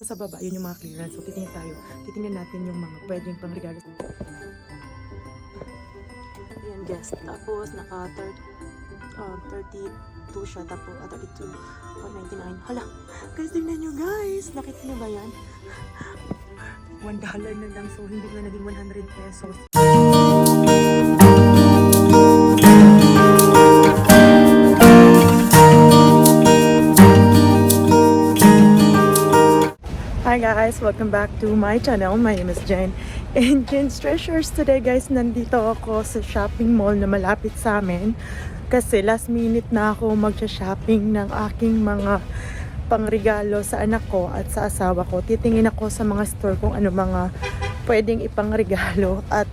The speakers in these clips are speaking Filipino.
Sa baba, yun yung mga clearance. So, titingnan tayo. Titingnan natin yung mga pwedeng pangregalo. Ayan, guys. Tapos, naka 32 siya. Tapos, 32, 199. Hala, guys, tingnan nyo, guys. Nakita nyo ba yan? $1 na lang. So, hindi na naging 100 pesos. Hi guys! Welcome back to my channel. My name is Jen. And Jen's Treasures today guys, nandito ako sa shopping mall na malapit sa amin. Kasi last minute na ako mag-shopping ng aking mga pangregalo sa anak ko at sa asawa ko. Titingin ako sa mga store kung ano mga pwedeng ipangregalo. At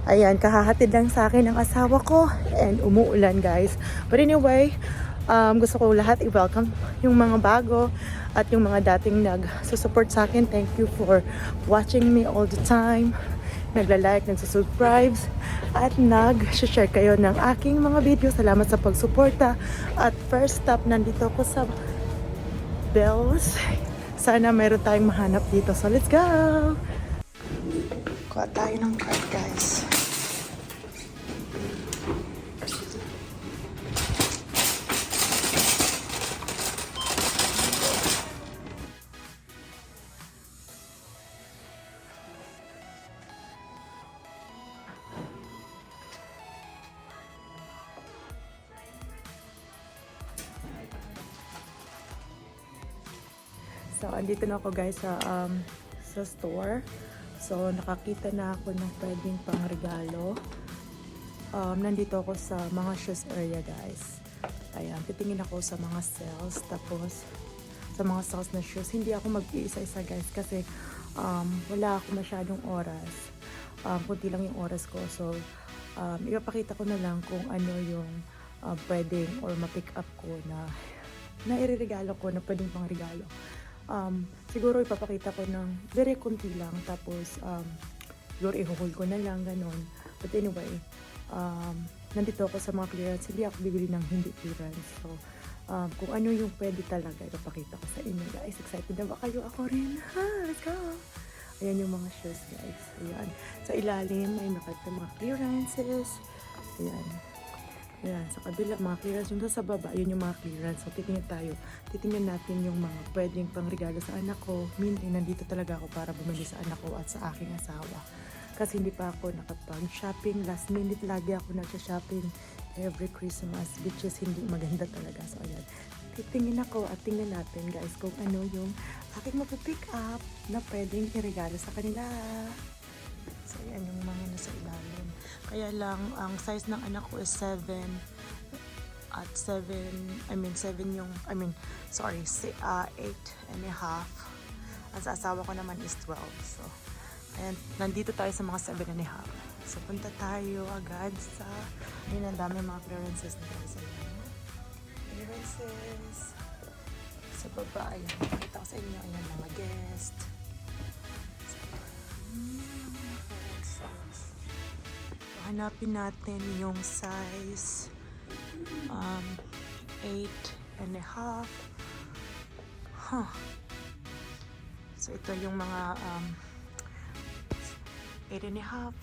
ayan, kahahatid lang sa akin ng asawa ko. And umuulan guys. But anyway, gusto ko lahat i-welcome yung mga bago at yung mga dating nag-support sa akin. Thank you for watching me all the time. Nagla-like, nagsusubscribe at nag-share kayo ng aking mga video. Salamat sa pagsuporta. At first stop, nandito ako sa Bells. Sana meron tayong mahanap dito. So let's go! Kuha tayo ng card guys. So, andito na ako guys sa store. So, nakakita na ako ng pwedeng pangregalo. Nandito ako sa mga shoes area guys. Ayan, titingin ako sa mga sales. Tapos, sa mga sales na shoes. Hindi ako mag-iisa-isa guys kasi wala ako masyadong oras. Kunti lang yung oras ko. So, ipapakita ko na lang kung ano yung pwedeng or ma-pick up ko na ireregalo ko, na pwedeng pangregalo. Siguro ipapakita ko ng very kunti lang, tapos siguro i-hold ko na lang, ganon. But anyway, nandito ako sa mga clearance. Hindi ako bibili ng hindi clearance. So, kung ano yung pwede talaga, ipapakita ko sa inyo guys. Excited na ba kayo? Ako rin. Ha, let's go! Ayan yung mga shoes guys. Ayan. Sa ilalim ay nakita mga clearances. Ayan. Ayan, sa kabila, mga clearance. Yung sa baba, yun yung mga clearance. So, titingnan tayo. Titingnan natin yung mga pwedeng pangregalo sa anak ko. Meaning, nandito talaga ako para bumili sa anak ko at sa aking asawa. Kasi hindi pa ako nakapag-shopping. Last minute, lagi ako nag-shopping every Christmas, which is hindi maganda talaga. So, ayan. Titingin ako at tingnan natin, guys, kung ano yung aking mapipick up na pwedeng iregalo sa kanila. So, ayan yung mga nasa ilalim. Kaya lang, ang size ng anak ko is 7 at 7, 8 and a half. Ang sa asawa ko naman is 12. So, ayan, nandito tayo sa mga 7 and a half. So, punta tayo agad sa, ayun, ang dami mga clearances na tayo sa inyo. Clearances. Sa baba, ayan, nakita ko sa inyo, ayan, mga guest. Hanapin natin yung size 8 and a half. So ito yung mga 8 and a half.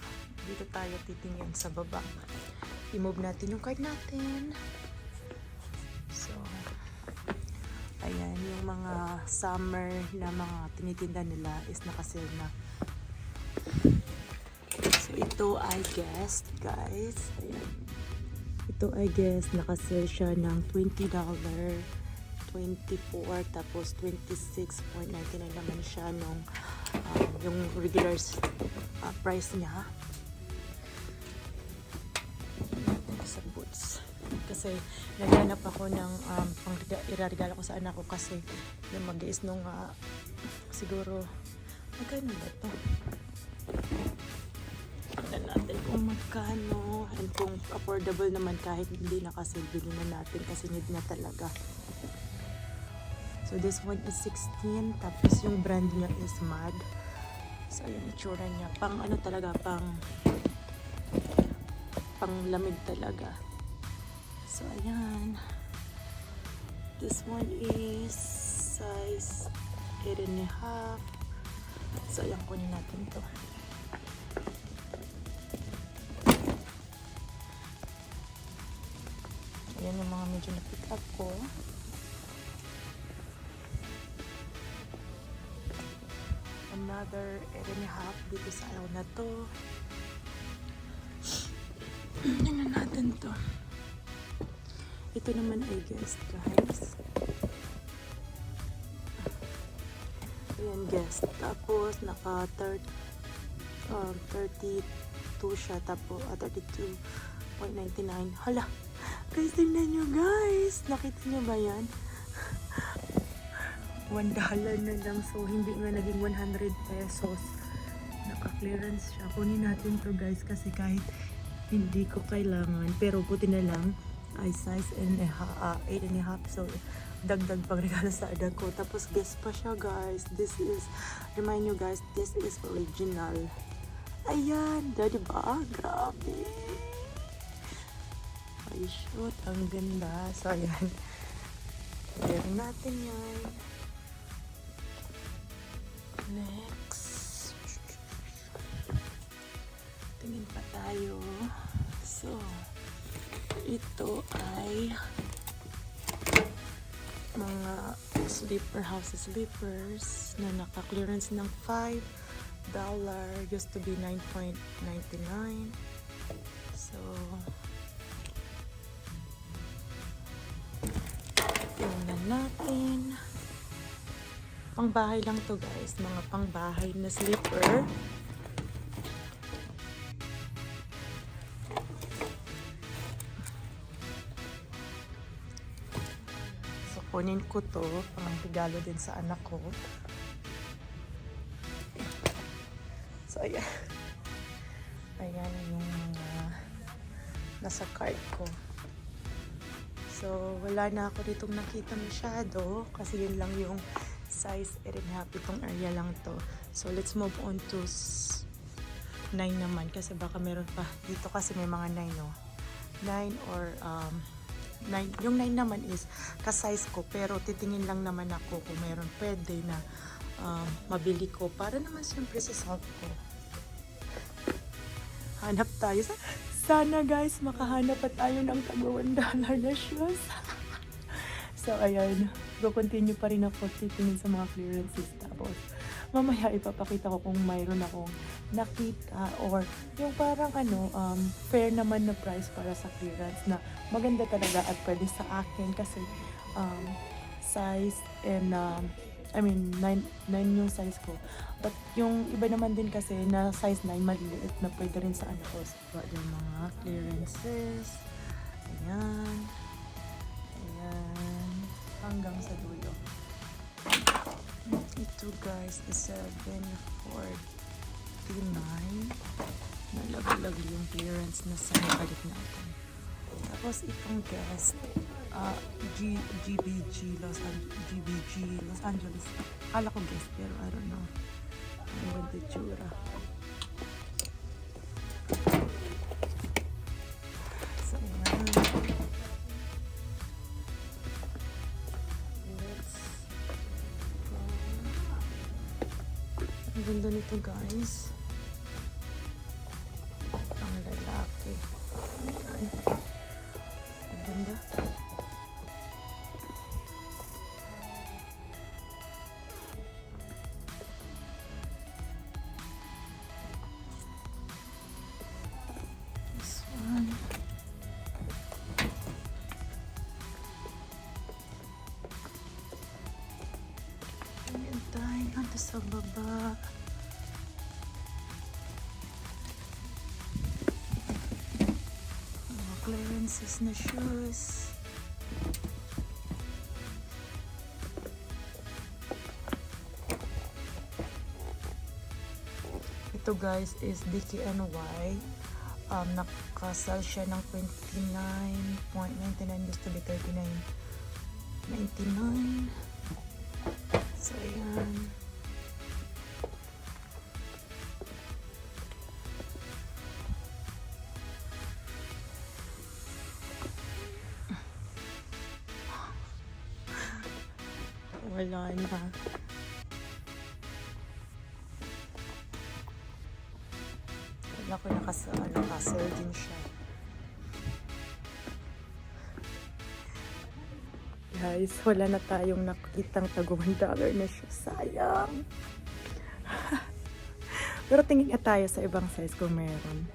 Dito tayo titingin sa baba. I-move natin yung card natin. So ayan, yung mga summer na mga tinitinda nila is nakasale na. So, ito I guess, guys. Ayan. Ito I guess, nakasale siya ng $20, 24, tapos 26.99 naman siya nung yung regular price niya. Sa boots. Kasi naghanap ako ng iraregalo ko sa anak ko kasi yung mag-iis nung siguro magkano ba ito? Natin kung magkano and kung affordable naman kahit hindi nakasale, bilhin na natin kasi need na talaga. So this one is 16, tapos yung brand niya is MAD. So yung itsura niya, pang ano talaga, pang lamig talaga. So ayan, this one is size 8.5. So, ayan, kunin natin to. Ayan yung mga medyo na-pick up ko. Another 8.5 dito sa aisle na to. Tingnan natin to. Ito naman ay guest, guys. Ayan, guest. Tapos, naka 32 siya. Tapos, 32.99. Hala! Guys, tingnan nyo, guys! Nakita nyo ba yan? $1 na lang. So, hindi nga naging 100 pesos. Naka-clearance siya. Kunin natin to, guys. Kasi kahit hindi ko kailangan. Pero, buti na lang ay size 8.5. So, dagdag pang regalo sa anak ko. Tapos, guess pa siya, guys. This is, remind you guys, this is original. Ayan, diba? Grabe. Ay, shoot. Ang ganda. So, ayan. Meron natin yan. Next. Tingin pa tayo. So, ito ay mga house slippers na naka-clearance ng $5. Used to be $9.99. So, tingnan natin. Pangbahay lang to, guys. Mga pangbahay na slipper. So, kunin ko to. Pang regalo din sa anak ko. So, ayan. Ayan yung mga nasa cart ko. So, wala na ako ditong nakita masyado. Kasi yun lang yung size 8.5. Itong area lang to. So, let's move on to 9 naman. Kasi baka meron pa. Dito kasi may mga 9, no? 9 or 9. Yung 9 naman is ka-size ko. Pero titingin lang naman ako kung meron pwede na mabili ko. Para naman siyempre sa self ko. Hanap tayo. Sana guys, makahanap pa tayo ng $1 na shoes. So, ayan. Go-continue pa rin ako titingin sa mga clearances. Tapos, mamaya ipapakita ko kung mayroon akong nakita or yung parang fair naman na price para sa clearance na maganda talaga at pwede sa akin kasi size and 9 yung size ko. But yung iba naman din kasi na size 9 maliit na pwede rin sa anak ko. So, yung mga clearances. Ayan. Ayan. Hanggang sa dulo. Ito guys is 7.49. Nalag-lag yung clearance na sa balik natin. Tapos itong guest, GBG Los Angeles. Kala ko guest pero I don't know. Ang ganda tsura. So ayan. Ang ganda nito guys. Ang lalaki. Ayan. Ang ganda. This one. Ayan tayo. Nandito sa baba. Clearances na shoes. Ito guys is DKNY. Nakasell siya ng $29.99 used to be $39.99. So ayan. Wala na. Naku, naka-sale din siya. Guys, wala na tayong nakikitang tag $1 na siya. Sayang. Pero tingin nga tayo sa ibang size kung meron.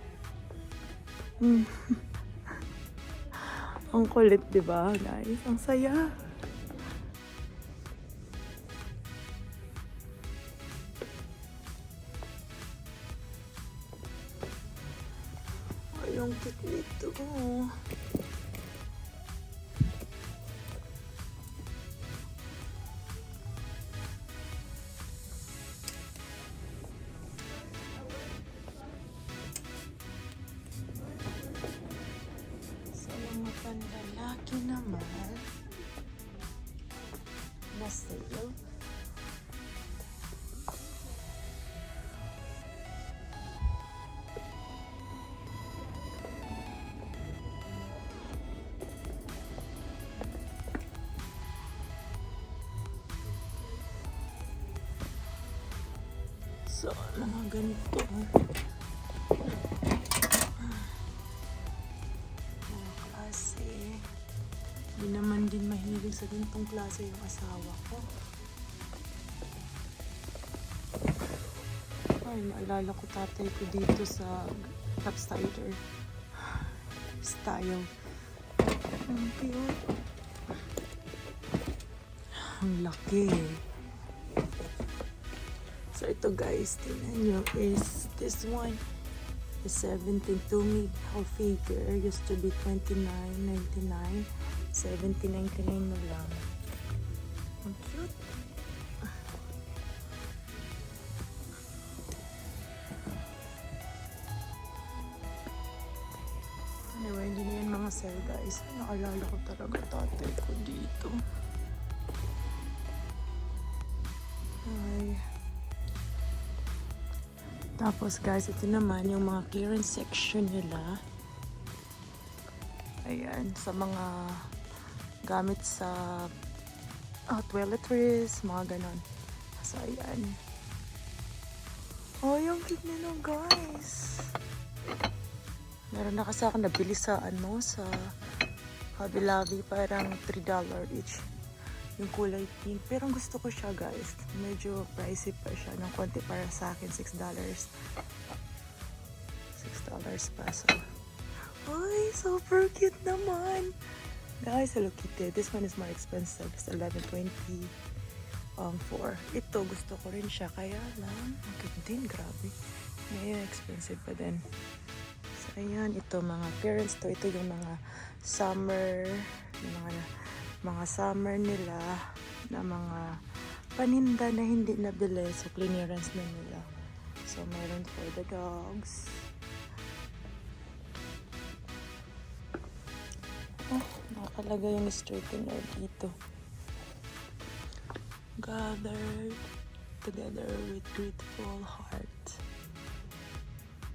Ang kulit, diba, guys? Ang saya. Ay, ang cute nito. Panlalaki naman na sale. So, mga ganito. Hindi naman din mahilig sa ganitong klase yung asawa ko. Ay, maalala ko tatay ko dito sa Upsider style. Ang cute. Ang laki. So ito guys, tingnan nyo is this one. The 72 mil whole figure used to be $29.99. $17.99 na lang. Ang cute. Anyway, hindi na yan mga sale guys. Naalala ko talaga tatay ko dito. Ay. Tapos guys, ito naman yung mga clearance section nila. Ayan, sa mga gamit sa toiletries, mga ganon. So, ayan. Oh, yung cute nila, guys. Meron na kasi ako nabili sa, sa Hobby Lobby, parang $3 each. Yung kulay pink. Pero gusto ko siya, guys. Medyo pricey pa siya ng konti para sa akin, $6. $6 pa, so. Ay, super cute naman. Guys, Hello Kitty. This one is more expensive. It's $11.20 for. Ito, gusto ko rin siya. Kaya lang, ang cute din. Grabe. Ngayon, expensive pa din. So, ayan. Ito, mga clearance to. Ito yung mga summer, mga summer nila na mga paninda na hindi nabili. So, clearance na nila. So, meron for the dogs. Oh, nakalagay yung straightener dito. Gathered together with grateful heart.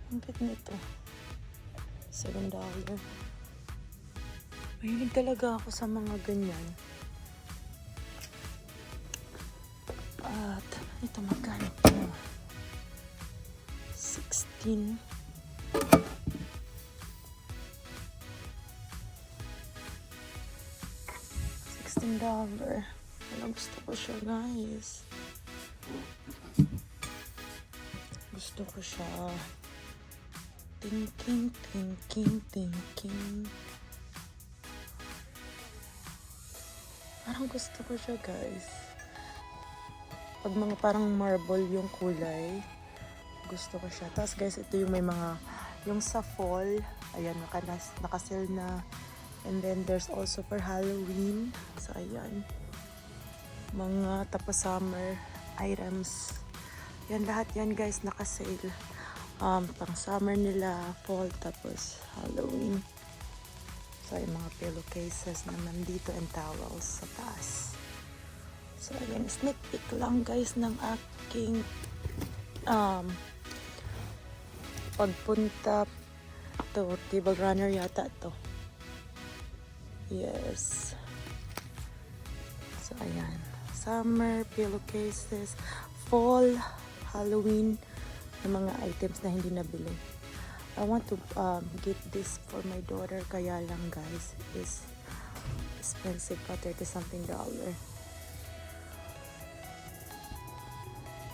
Ang cute nito. $7. Mahilig talaga ako sa mga ganyan. At ito magkano ito? 16. $16. Ano, gusto ko siya, guys. Gusto ko siya. Thinking. Parang gusto ko siya, guys. Pag mga parang marble yung kulay, gusto ko siya. Tapos, guys, ito yung may mga, yung sa fall, ayan, nakasale na. And then, there's also for Halloween. So, ayan. Mga tapos summer items. Yan, lahat yan, guys, nakasale. Pang summer nila, fall, tapos Halloween. So, yung mga pillowcases naman dito and towels sa taas. So, ayan, sneak peek lang, guys, ng aking pagpunta to Table Runner yata to. Yes. So, ayan. Summer, pillowcases, fall, Halloween, ng mga items na hindi nabili. I want to get this for my daughter, kaya lang guys, is expensive pa, 30 something dollar.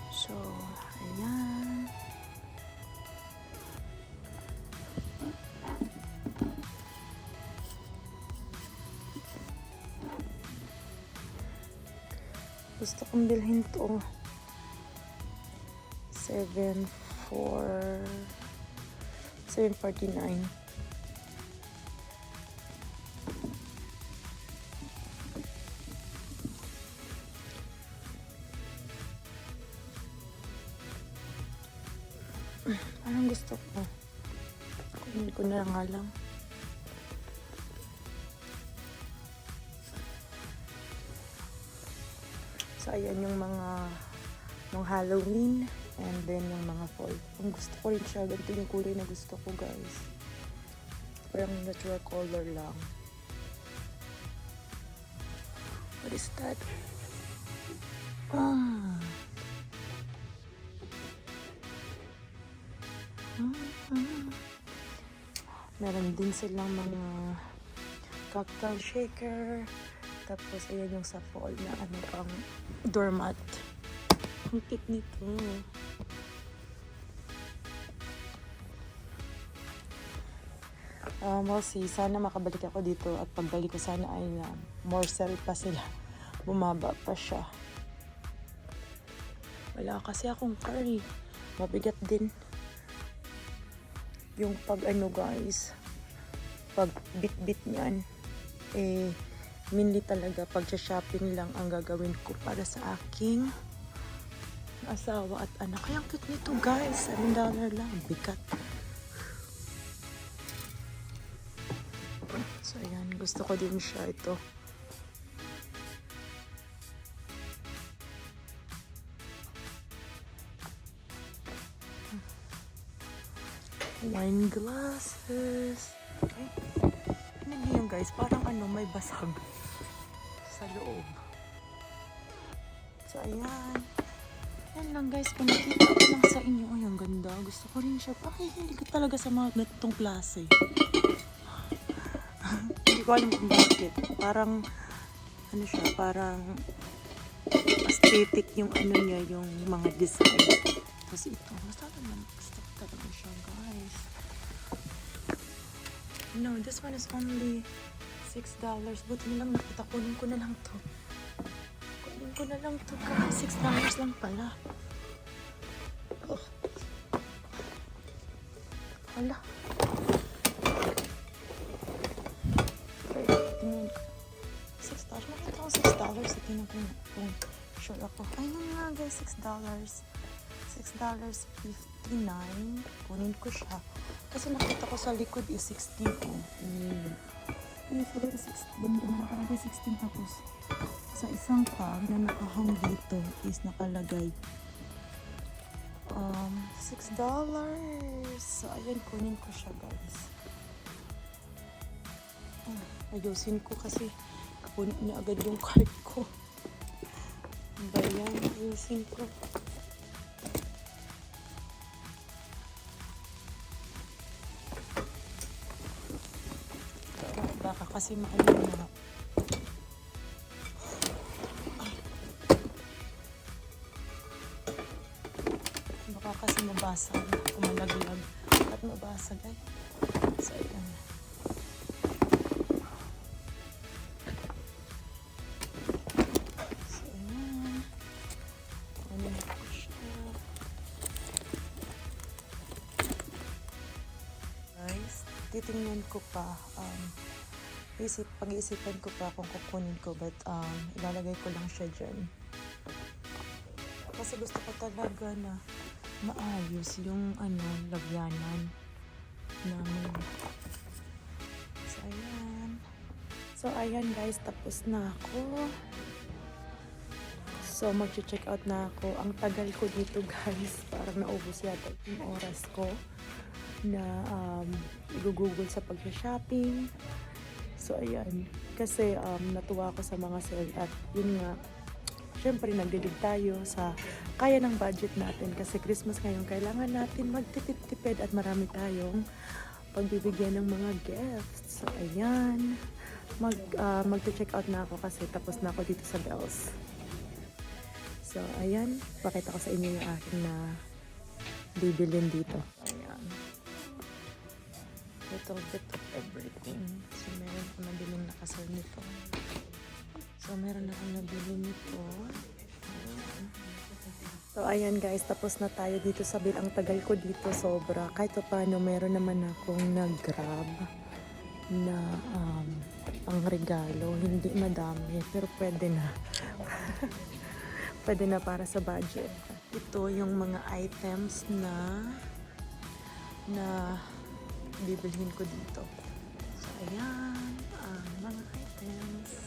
So, ayan. Gusto kong bilhin to. 749. Parang gusto ko. Kunin ko na nga lang. So, ayan yung mga Halloween and then yung mga fall. Ang gusto ko rin siya. Ganito yung kulay na gusto ko, guys. Parang natural color lang. What is that? Ah. Meron din silang mga cocktail shaker. Tapos, ayan yung sa fall na ano pang doormat. Ang cute nito. We'll see. Sana makabalik ako dito at pagbalik ko sana ay more sell pa sila. Bumaba pa siya. Wala kasi akong car eh. Mabigat din. Yung pag ano guys, pag bit-bit niyan, mainly talaga pag shopping lang ang gagawin ko para sa aking asawa at anak. Kaya ang cute nito guys, $7 lang, bigat. So ayan, gusto ko din siya ito. Wine glasses. Okay. Ano yun guys? Parang ano, may basag sa loob. So ayan. Yan lang guys. Pinakita ko lang sa inyo. Ay, ang ganda. Gusto ko rin siya. Ay, hindi ko talaga sa mga ganitong klase. Hindi ko alam kung bakit. Parang, ano siya, parang aesthetic yung ano niya, yung mga design. Tapos ito, masarap naman. Gusto ko talaga siya guys. No, this one is only $6. Buti nilang nakita. Kunin ko na lang to. Kunin ko na lang to guys. $6 lang pala. Oh. Hala. $6. Makita ko $6. Tingnan ko kung sure ako. Ayun nga guys, $6. $6.59. Kunin ko siya. Kasi nakita ko sa likod is 16 po. Yes, so 16. Banda na nakalagay 16 tapos sa isang tag na nakahang dito is nakalagay $6. So, ayan, kunin ko siya guys. Ayusin ko kasi kapunin na agad yung card ko. Bayan, ayusin ko. Baka kasi maano na. Baka kasi mabasag. Kumalaglag. At mabasag ay. So, ayan. So, ayan. Ano ko siya. Guys, titingnan ko pa. Pag-iisipan ko pa kung kukunin ko, but ilalagay ko lang siya dyan. Kasi gusto ko talaga na maayos yung lagyanan namin. So ayan guys, tapos na ako. So mag-check out na ako. Ang tagal ko dito guys, parang naubos yata yung oras ko na i-google sa pag-shopping. So, ayan. Kasi, natuwa ako sa mga sale at yun nga, syempre nagdidig tayo sa kaya ng budget natin kasi Christmas ngayon kailangan natin magtitip-tipid at marami tayong pagbibigyan ng mga gifts. So, ayan. Magte-check out na ako kasi tapos na ako dito sa Bells. So, ayan. Pakita ko sa inyo yung aking na bibilin dito. Ayan. Little bit of everything. So, meron akong nabiling nakasal nito. So, meron akong nabili nito. So, ayan guys. Tapos na tayo dito sa bill. Ang tagal ko dito sobra. Kahit pa paano, meron naman akong nag-grab na pang regalo. Hindi madami. Pero pwede na. Pwede na para sa budget. Ito yung mga items na bibilhin ko dito. So, ayan, ang mga items.